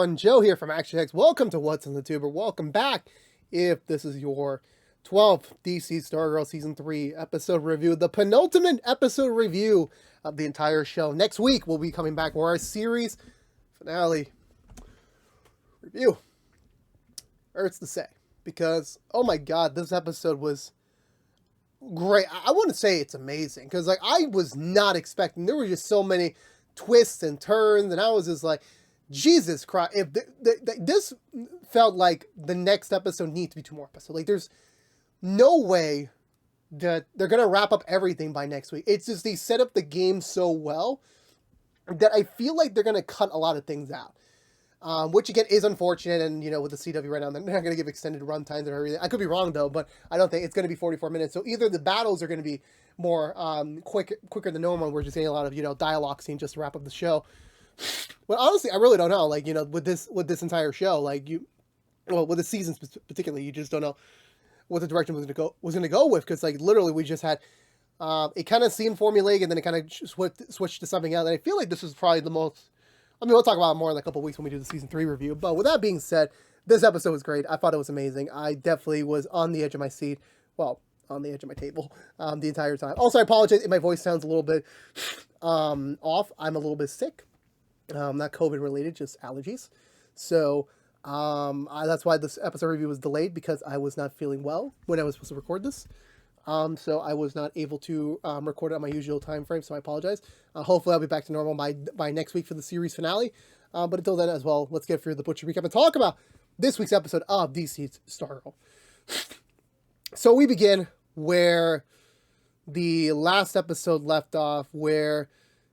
everyone, Joe here from Action X. Welcome to What's on the Tuber. Welcome back if this is your 12th DC Stargirl Season 3 episode review, the penultimate episode review of the entire show. Next week, we'll be coming back for our series finale review. Hurts to say, because, oh my god, this episode was great. I want to say it's amazing, because I was not expecting, there were just so many twists and turns, and I was just like, Jesus Christ, if this felt like the next episode needs to be 2 more episodes. Like, there's no way that they're going to wrap up everything by next week. It's just they set up the game so well that I feel like they're going to cut a lot of things out. Which, again, is unfortunate, and, you know, with the CW right now, they're not going to give extended run times and everything. I could be wrong, though, but I don't think it's going to be 44 minutes. So either the battles are going to be more quicker than normal, we're just getting a lot of, you know, dialogue scenes just to wrap up the show. But honestly, I really don't know. Like, you know, with this entire show, like with the seasons particularly, you just don't know what the direction was going to go with, because like literally we just had it kind of seemed formulaic, and then it kind of switched to something else. And I feel like this is probably the most. I mean, we'll talk about it more in a couple of weeks when we do the season 3 review. But with that being said, this episode was great. I thought it was amazing. I definitely was on the edge of my seat. Well, on the edge of my table the entire time. Also, I apologize if my voice sounds a little bit off. I'm a little bit sick. Not COVID related, just allergies. So that's why this episode review was delayed, because I was not feeling well when I was supposed to record this. So I was not able to record it on my usual time frame, so I apologize. Hopefully I'll be back to normal by next week for the series finale. But until then as well, let's get through the Butcher recap and talk about this week's episode of DC's Stargirl. So we begin where the last episode left off, where,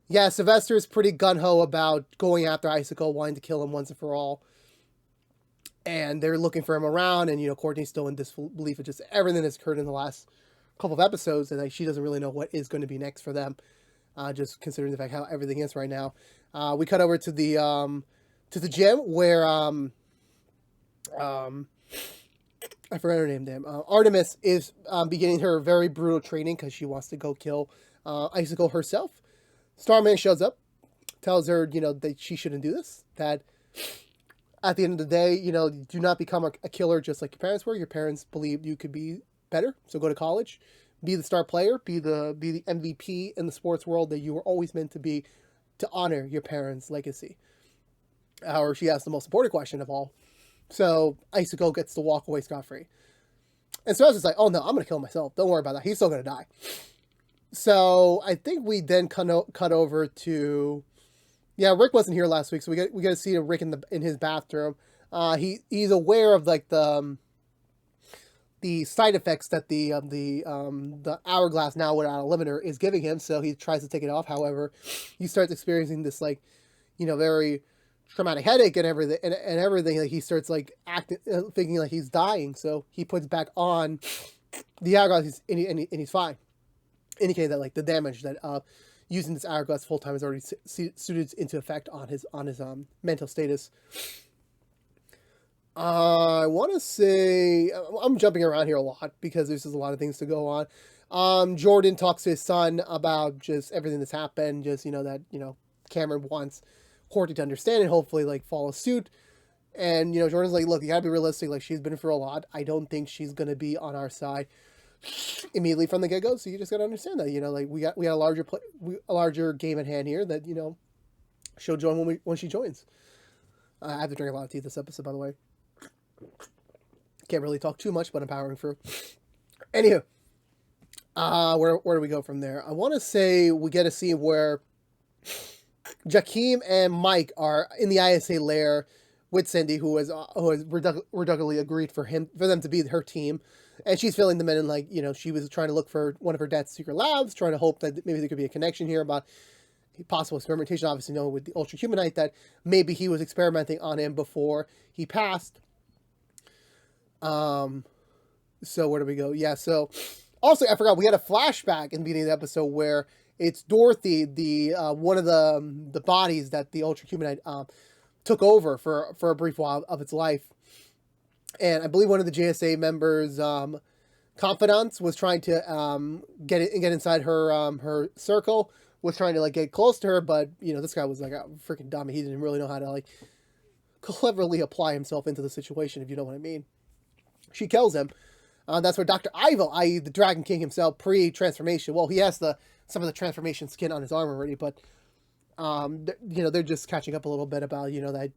yeah, Sylvester is pretty gung-ho about going after Icicle, wanting to kill him once and for all. And they're looking for him around, and, you know, Courtney's still in disbelief of just everything that's occurred in the last couple of episodes, and like, she doesn't really know what is going to be next for them, just considering the fact how everything is right now. We cut over to the gym where I forgot her name, damn. Artemis is beginning her very brutal training because she wants to go kill Icicle herself. Starman shows up, tells her, you know, that she shouldn't do this, that at the end of the day, you know, do not become a killer just like your parents were. Your parents believed you could be better, so go to college, be the star player, be the MVP in the sports world that you were always meant to be, to honor your parents' legacy. Or she asks the most important question of all. So Icicle gets to walk away scot-free. And so I was just like, oh no, I'm going to kill myself. Don't worry about that. He's still going to die. So I think we then cut over to, yeah, Rick wasn't here last week, so we get to see Rick in his bathroom. He's aware of like the side effects that the hourglass now without a limiter is giving him, so he tries to take it off. However, he starts experiencing this, like, you know, very traumatic headache and everything, and everything. Like, he starts like thinking like he's dying, so he puts back on the hourglass, and he's fine, indicating that like the damage that using this hourglass full time is already suited into effect on his mental status. I want to say, I'm jumping around here a lot because there's just a lot of things to go on. Jordan talks to his son about just everything that's happened, just, you know, that, you know, Cameron wants Courtney to understand and hopefully like follow suit. And, you know, Jordan's like, look, you gotta be realistic. Like, she's been through a lot. I don't think she's gonna be on our side immediately from the get-go. So you just gotta understand that, you know, like we got a larger game at hand here that, you know, she'll join when she joins. I have to drink a lot of tea this episode, by the way. Can't really talk too much, but I'm powering through. Anywho, where do we go from there? I want to say we get a scene where Jakeem and Mike are in the ISA lair with Cindy, who has reluctantly agreed for them to be her team, and she's filling them in, and like, you know, she was trying to look for one of her dad's secret labs, trying to hope that maybe there could be a connection here about possible experimentation. Obviously, know with the Ultra Humanite that maybe he was experimenting on him before he passed. So where do we go? Yeah, so also I forgot we had a flashback in the beginning of the episode where it's Dorothy, the one of the bodies that the Ultra Humanite took over for a brief while of its life. And I believe one of the JSA members confidants was trying to get inside her circle, was trying to like get close to her, but you know, this guy was like a freaking dummy. He didn't really know how to like cleverly apply himself into the situation, if you know what I mean. She kills him. That's where Dr. Ivo, i.e. the Dragon King himself, pre-transformation. Well, he has some of the transformation skin on his arm already, but they're just catching up a little bit about that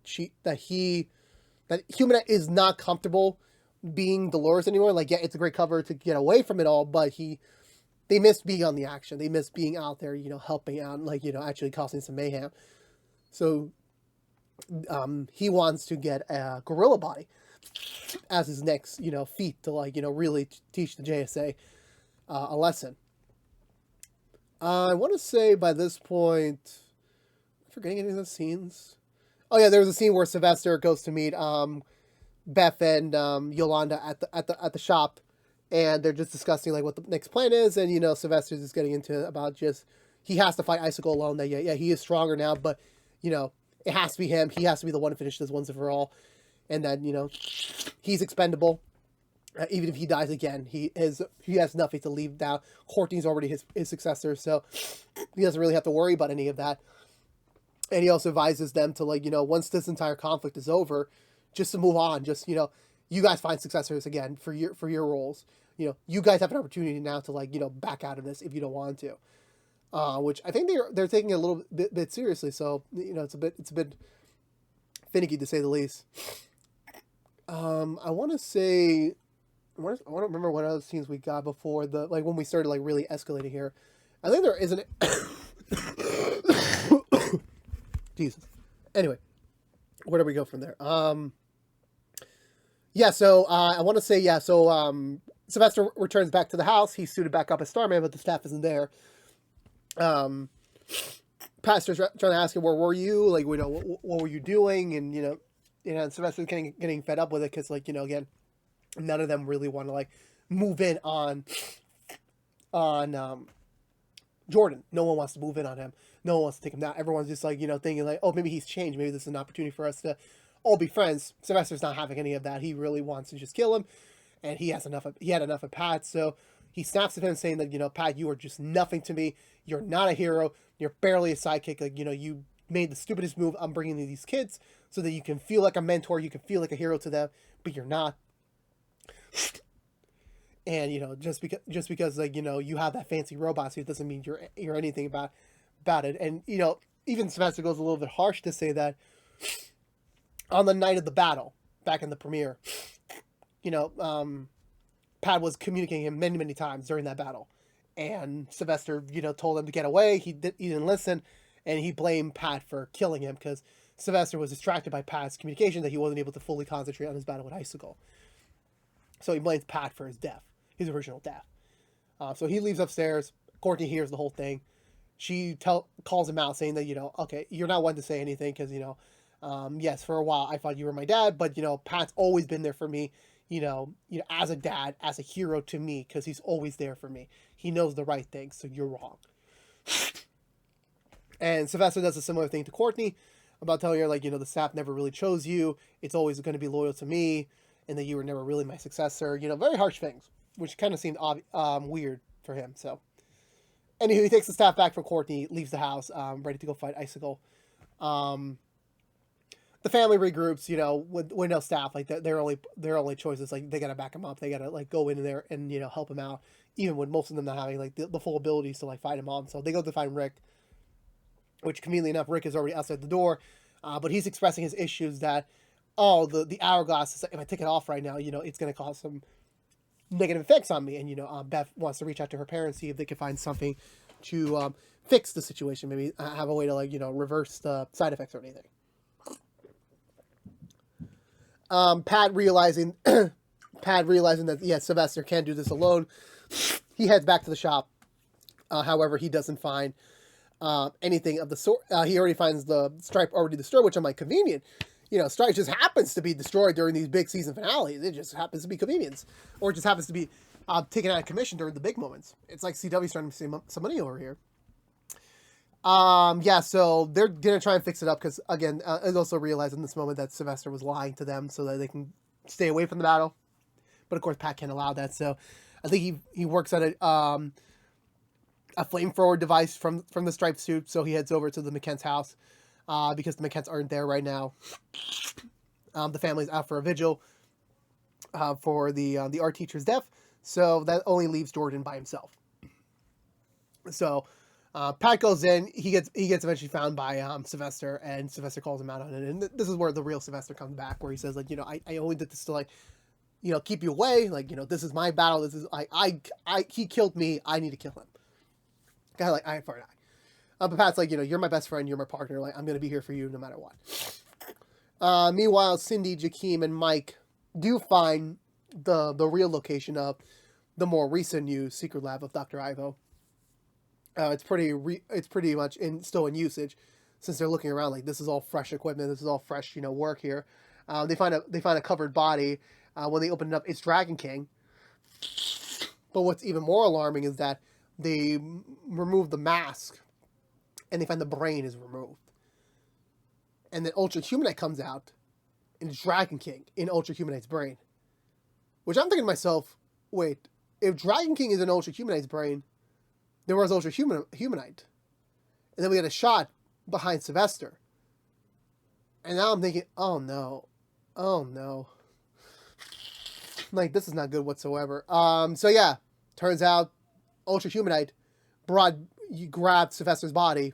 Humana is not comfortable being Dolores anymore. Like, yeah, it's a great cover to get away from it all, but they miss being on the action. They miss being out there, helping out, like, actually causing some mayhem. So he wants to get a gorilla body as his next, feat to, like, really teach the JSA a lesson. I want to say by this point, am I forgetting any of those scenes? Oh yeah, there was a scene where Sylvester goes to meet Beth and Yolanda at the shop, and they're just discussing like what the next plan is, and Sylvester's just getting into about just he has to fight Icicle alone. That yeah he is stronger now, but it has to be him. He has to be the one to finish this once and for all, and then he's expendable. Even if he dies again, he has nothing to leave down. Courtney's already his successor, so he doesn't really have to worry about any of that. And he also advises them to, like, once this entire conflict is over, just to move on. Just, you guys find successors again for your roles. You guys have an opportunity now to, like, back out of this if you don't want to. Which I think they're taking it a little bit seriously. So, it's a bit finicky to say the least. I want to say, I want to remember what other scenes we got before when we started, like, really escalating here. I think there isn't. Jesus. Anyway, where do we go from there? Yeah, so I want to say, yeah, so Sylvester returns back to the house. He's suited back up as Starman, but the staff isn't there. Pastor's trying to ask him, where were you? Like, what were you doing? And, and Sylvester's getting fed up with it because, like, again, none of them really want to, like, move in on Jordan. No one wants to move in on him. No one wants to take him down. Everyone's just like, thinking like, oh, maybe he's changed. Maybe this is an opportunity for us to all be friends. Sylvester's not having any of that. He really wants to just kill him. And he had enough of Pat. So he snaps at him saying that, Pat, you are just nothing to me. You're not a hero. You're barely a sidekick. Like, you made the stupidest move. I'm bringing these kids so that you can feel like a mentor. You can feel like a hero to them, but you're not. And, just because like, you have that fancy robot suit doesn't mean you're anything about it. And, even Sylvester goes a little bit harsh to say that on the night of the battle, back in the premiere, Pat was communicating him many, many times during that battle. And Sylvester, told him to get away. He didn't listen. And he blamed Pat for killing him because Sylvester was distracted by Pat's communication that he wasn't able to fully concentrate on his battle with Icicle. So he blames Pat for his death. His original death. So he leaves upstairs. Courtney hears the whole thing. She calls him out saying that, okay, you're not one to say anything because, yes, for a while I thought you were my dad, but, Pat's always been there for me, as a dad, as a hero to me, because he's always there for me. He knows the right thing, so you're wrong. And Sylvester does a similar thing to Courtney about telling her, like, the staff never really chose you. It's always going to be loyal to me, and that you were never really my successor. Very harsh things, which kind of seemed weird for him. So, anywho, he takes the staff back from Courtney, leaves the house, ready to go fight Icicle. The family regroups, with no staff. Like, their only choice is, like, they gotta back him up. They gotta, like, go in there and help him out, even with most of them not having, like, the full abilities to, like, fight him on. So they go to find Rick, which, conveniently enough, Rick is already outside the door, but he's expressing his issues that, the hourglass, if I take it off right now, it's gonna cause some negative effects on me. And Beth wants to reach out to her parents, see if they can find something to fix the situation, maybe have a way to, like, reverse the side effects or anything. Pat realizing that, yeah, Sylvester can't do this alone, he heads back to the shop. However, he doesn't find anything of the sort. He already finds the Stripe already destroyed, which I'm like, convenient. Stripe just happens to be destroyed during these big season finales. It just happens to be convenience. Or it just happens to be taken out of commission during the big moments. It's like CW starting to save some money over here. Yeah, so they're going to try and fix it up because, again, I also realized in this moment that Sylvester was lying to them so that they can stay away from the battle. But, of course, Pat can't allow that. So I think he works on a flamethrower device from the Striped suit. So he heads over to the McKent's house because the McKents aren't there right now. The family's out for a vigil for the art teacher's death, so that only leaves Jordan by himself. So Pat goes in. He gets eventually found by Sylvester, and Sylvester calls him out on it. And this is where the real Sylvester comes back, where he says, like, I only did this to, like, keep you away. Like, this is my battle. This is he killed me. I need to kill him. Kind of like eye for an eye. But Pat's like, you're my best friend. You're my partner. Like, I'm gonna be here for you no matter what. Meanwhile, Cindy, Jakeem, and Mike do find the real location of the more recent news secret lab of Dr. Ivo. It's pretty much still in usage, since they're looking around like this is all fresh equipment. This is all fresh, work here. They find a covered body. When they open it up, it's Dragon King. But what's even more alarming is that they remove the mask, and they find the brain is removed. And then Ultra Humanite comes out, and it's Dragon King in Ultra Humanite's brain. Which I'm thinking to myself, wait, if Dragon King is in Ultra Humanite's brain, there was Ultra Humanite. And then we had a shot behind Sylvester. And now I'm thinking, oh no. Like, this is not good whatsoever. So yeah, turns out Ultra Humanite grabbed Sylvester's body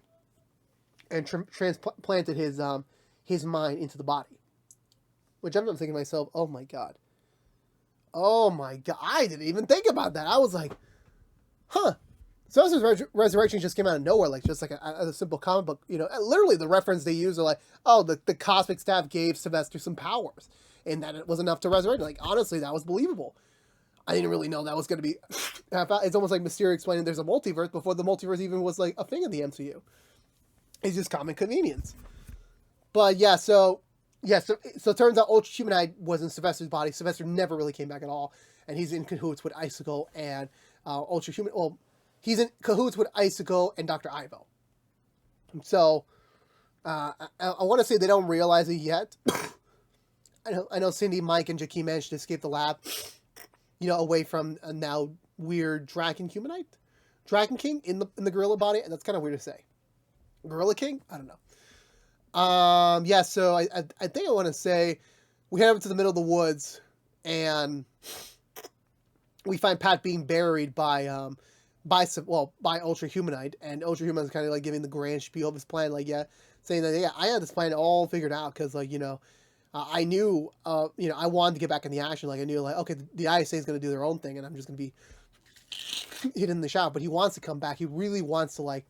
and transplanted his mind into the body. Which I'm thinking to myself, oh my god. I didn't even think about that. I was like, huh. Sylvester's resurrection just came out of nowhere, like just like a simple comic book. Literally the reference they use are like, oh, the cosmic staff gave Sylvester some powers, and that it was enough to resurrect. Like, honestly, that was believable. I didn't really know that was going to be. It's almost like Mysterio explaining there's a multiverse before the multiverse even was like a thing in the MCU. It's just common convenience. But yeah, so it turns out Ultra Humanite was in Sylvester's body. Sylvester never really came back at all, and he's in cahoots with Icicle and Ultra Human. Well, he's in cahoots with Icicle and Dr. Ivo. So, I want to say they don't realize it yet. I know Cindy, Mike, and Jakeem managed to escape the lab, away from a now weird Dragon King in the gorilla body, and that's kind of weird to say. Gorilla King? I don't know. Yeah, so I think I want to say we head over to the middle of the woods, and we find Pat being buried by Ultra Humanite, and Ultra Humanite is kind of like giving the grand spiel of his plan, like, saying that, I had this plan all figured out, because, like, I knew, I wanted to get back in the action, like, I knew, like, okay, the ISA is going to do their own thing, and I'm just going to be hidden in the shadow, but he wants to come back. He really wants to, like,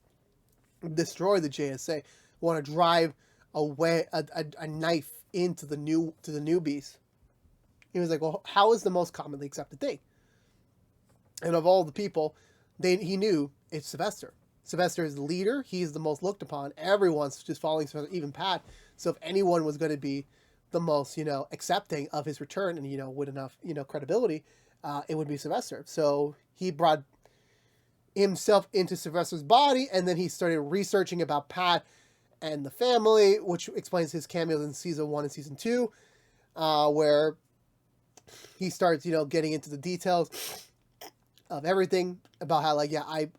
destroy the JSA, want to drive away a knife into the newbies. He was like, well, how is the most commonly accepted thing? And of all the people, he knew it's Sylvester. Sylvester is the leader. He's the most looked upon. Everyone's just following Sylvester, even Pat. So if anyone was going to be the most, accepting of his return and, with enough, credibility, it would be Sylvester. So he brought himself into Sylvester's body, and then he started researching about Pat and the family, which explains his cameos in season 1 and season 2, where he starts, getting into the details of everything about how, like, I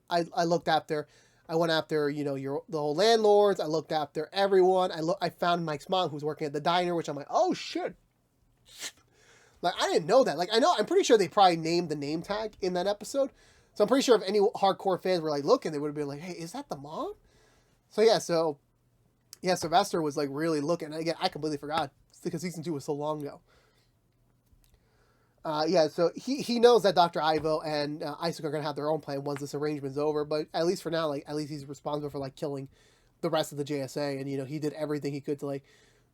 went after, the whole landlords. I looked after everyone. I found Mike's mom, who's working at the diner, which I'm like, oh shit. Like, I didn't know that. Like, I'm pretty sure they probably named the name tag in that episode. So I'm pretty sure if any hardcore fans were, like, looking, they would have been like, hey, is that the mom? So Sylvester was, like, really looking. And again, I completely forgot because season 2 was so long ago. So he knows that Dr. Ivo and Isaac are going to have their own plan once this arrangement's over, but at least for now, like, at least he's responsible for, like, killing the rest of the JSA, and, he did everything he could to, like,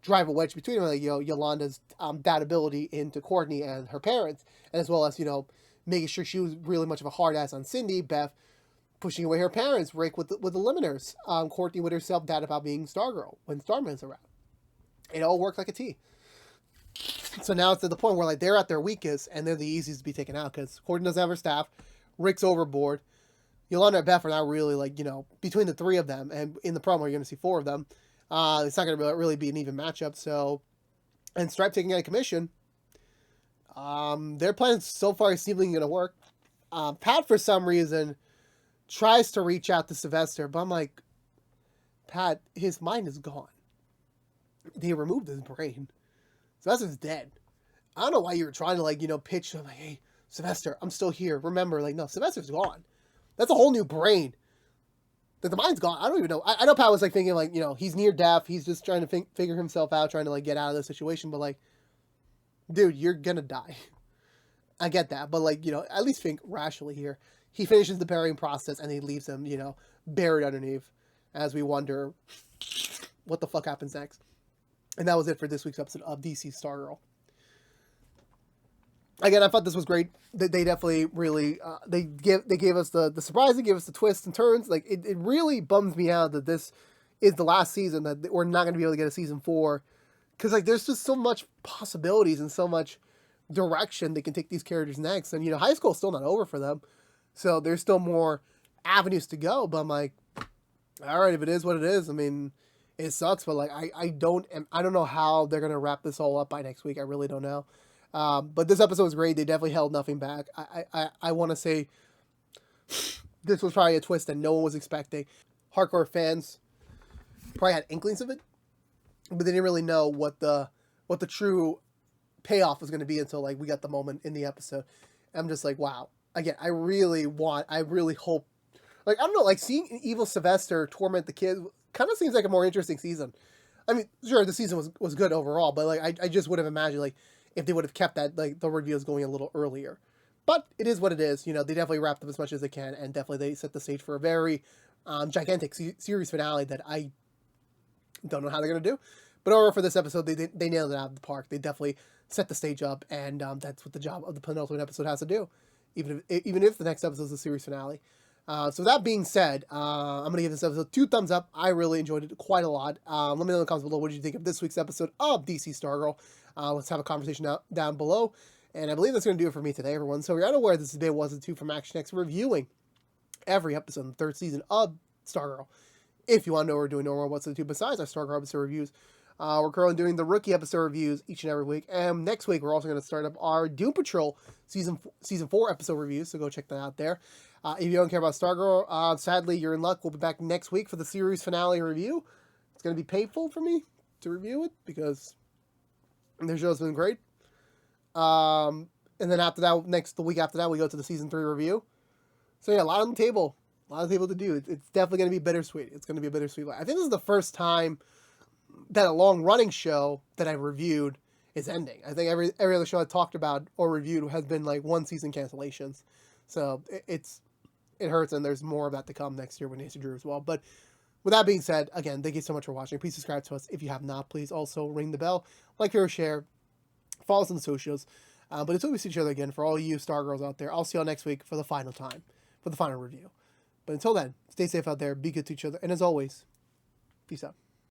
drive a wedge between them, like, Yolanda's ability into Courtney and her parents, and as well as, making sure she was really much of a hard ass on Cindy, Beth pushing away her parents, Rick with the Liminers, Courtney with herself, dad about being Stargirl when Starman's around. It all worked like a T. So now it's to the point where, like, they're at their weakest, and they're the easiest to be taken out, because Courtney doesn't have her staff, Rick's overboard, Yolanda and Beth are now really, like, between the three of them, and in the promo you're going to see 4 of them, it's not going to really be an even matchup, so, and Stripe taking out a commission, their plan so far is seemingly going to work. Pat, for some reason, tries to reach out to Sylvester, but I'm like, Pat, his mind is gone. They removed his brain. Sylvester's dead. I don't know why you were trying to, like, pitch him, like, hey, Sylvester, I'm still here. Remember, like, no, Sylvester's gone. That's a whole new brain. Like, the mind's gone. I don't even know. I know Pat was, like, thinking, like, he's near death. He's just trying to figure himself out, trying to, like, get out of the situation. But, like, dude, you're gonna die. I get that. But, like, at least think rationally here. He finishes the burying process and he leaves him, buried underneath as we wonder what the fuck happens next. And that was it for this week's episode of DC Stargirl. Again, I thought this was great. They definitely really they gave us the surprise, they gave us the twists and turns. Like it really bums me out that this is the last season, that we're not going to be able to get a season 4, because like there's just so much possibilities and so much direction they can take these characters next. And high school's still not over for them, so there's still more avenues to go. But I'm like, all right, if it is what it is, I mean, it sucks. But like I don't know how they're gonna wrap this all up by next week. I really don't know. But this episode was great. They definitely held nothing back. I want to say this was probably a twist that no one was expecting. Hardcore fans probably had inklings of it, but they didn't really know what the true payoff was going to be until like we got the moment in the episode. I'm just like, wow. Again, I really hope, like, I don't know, like seeing evil Sylvester torment the kid kind of seems like a more interesting season. I mean, sure, the season was good overall, but like I just would have imagined like if they would have kept that, like, the reveals going a little earlier. But it is what it is. They definitely wrapped up as much as they can, and definitely they set the stage for a very gigantic series finale that I don't know how they're going to do. But overall, for this episode, they nailed it out of the park. They definitely set the stage up, and that's what the job of the penultimate episode has to do, even if the next episode is the series finale. So that being said, I'm going to give this episode 2 thumbs up. I really enjoyed it quite a lot. Let me know in the comments below, what did you think of this week's episode of DC Stargirl? Let's have a conversation down below. And I believe that's going to do it for me today, everyone. So if you're unaware, this is day 1 and 2 from Action X, reviewing every episode in the 3rd season of Stargirl. If you want to know what we're doing over What's the 2 besides our Stargirl episode reviews, we're currently doing the rookie episode reviews each and every week. And next week, we're also going to start up our Doom Patrol season 4 episode reviews. So go check that out there. If you don't care about Stargirl, sadly, you're in luck. We'll be back next week for the series finale review. It's going to be painful for me to review it because their show's been great. And then after that, the week after that, we go to the season 3 review. So yeah, a lot on the table. A lot of table to do. It's definitely going to be bittersweet. It's going to be a bittersweet. I think this is the first time that a long-running show that I reviewed is ending. I think every other show I talked about or reviewed has been like 1-season cancellations. So it hurts, and there's more of that to come next year with Nancy Drew as well. But with that being said, again, thank you so much for watching. Please subscribe to us if you have not. Please also ring the bell, like, or share, follow us on the socials. But until we see each other again, for all you Stargirls out there, I'll see y'all next week for the final time, for the final review. But until then, stay safe out there, be good to each other, and as always, peace out.